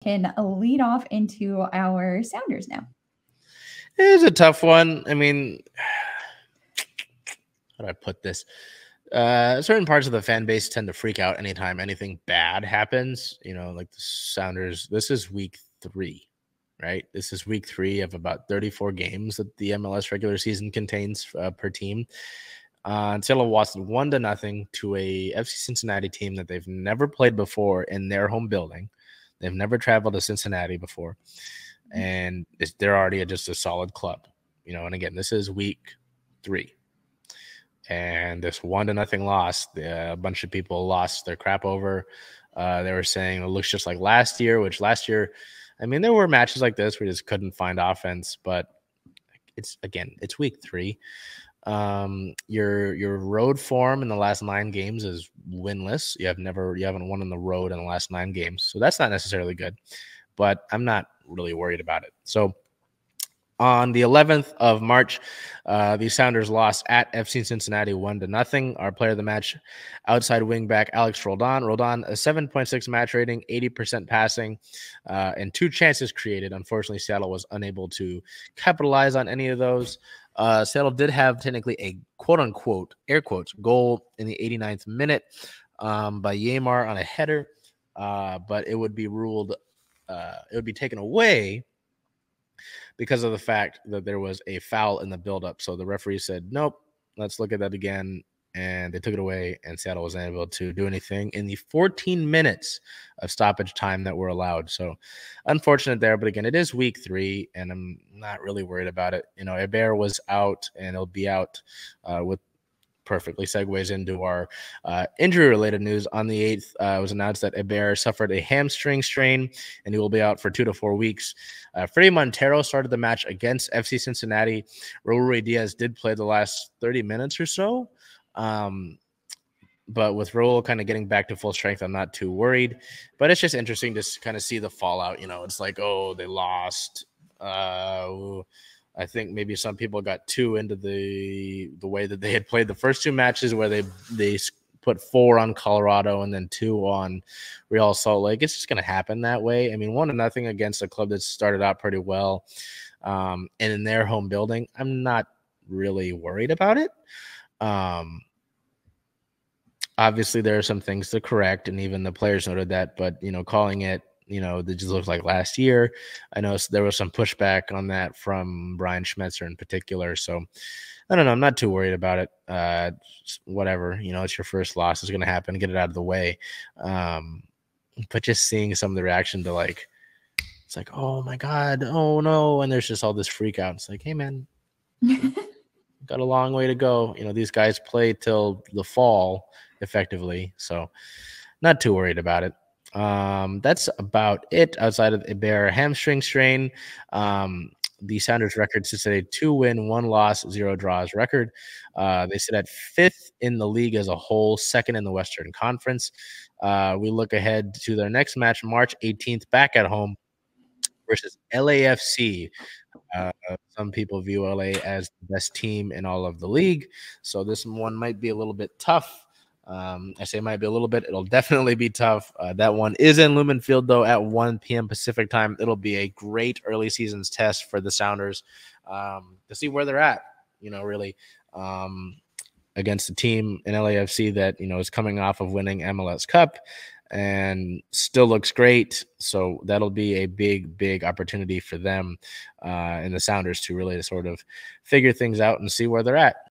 can lead off into our Sounders now. It is a tough one. I mean, how do I put this? Certain parts of the fan base tend to freak out anytime anything bad happens. Like the Sounders, this is week 3, right? This is week 3 of about 34 games that the MLS regular season contains per team. Seattle lost 1-0 to a FC Cincinnati team that they've never played before in their home building. They've never traveled to Cincinnati before, and they're already just a solid club. And again, this is week 3. And this 1-0 loss, a bunch of people lost their crap over. They were saying it looks just like last year, which last year, I mean, there were matches like this where you just couldn't find offense, but it's week 3. Your road form in the last 9 games is winless. You haven't won on the road in the last 9 games. So that's not necessarily good, but I'm not really worried about it. So on the 11th of March, the Sounders lost at FC Cincinnati 1-0. Our player of the match, outside wingback Alex Roldan. Roldan, a 7.6 match rating, 80% passing, and 2 chances created. Unfortunately, Seattle was unable to capitalize on any of those. Seattle did have technically a quote-unquote, air quotes, goal in the 89th minute by Heber on a header, but it would be ruled, it would be taken away because of the fact that there was a foul in the buildup. So the referee said, nope, let's look at that again. And they took it away, and Seattle was unable to do anything in the 14 minutes of stoppage time that were allowed. So unfortunate there, but again, it is week 3, and I'm not really worried about it. Heber was out, and he'll be out with perfectly segues into our injury-related news. On the 8th, it was announced that Heber suffered a hamstring strain, and he will be out for 2 to 4 weeks. Freddie Montero started the match against FC Cincinnati. Raul Diaz did play the last 30 minutes or so. But with Raul kind of getting back to full strength, I'm not too worried. But it's just interesting to kind of see the fallout. It's like, oh, they lost. I think maybe some people got too into the way that they had played the first 2 matches, where they put 4 on Colorado and then 2 on Real Salt Lake. It's just going to happen that way. I mean, 1-0 against a club that started out pretty well, and in their home building, I'm not really worried about it. Obviously there are some things to correct, and even the players noted that, but calling it, that just looks like last year. I know there was some pushback on that from Brian Schmetzer in particular. So I don't know. I'm not too worried about it. Whatever, it's your first loss. It's going to happen. Get it out of the way. But just seeing some of the reaction to it's like, oh my God, oh no. And there's just all this freak out. It's like, hey man, got a long way to go. These guys play till the fall effectively. So not too worried about it. That's about it outside of Heber hamstring strain. The Sounders record sits at a 2-win, 1 loss, 0 draws record. They sit at 5th in the league as a whole, 2nd in the Western Conference. We look ahead to their next match, March 18th, back at home versus LAFC. Some people view LA as the best team in all of the league, so this one might be a little bit tough. I say might be a little bit. It'll definitely be tough. That one is in Lumen Field, though, at 1 p.m. Pacific time. It'll be a great early seasons test for the Sounders to see where they're at, really, against a team in LAFC that, is coming off of winning MLS Cup and still looks great. So that'll be a big, big opportunity for them and the Sounders to really sort of figure things out and see where they're at.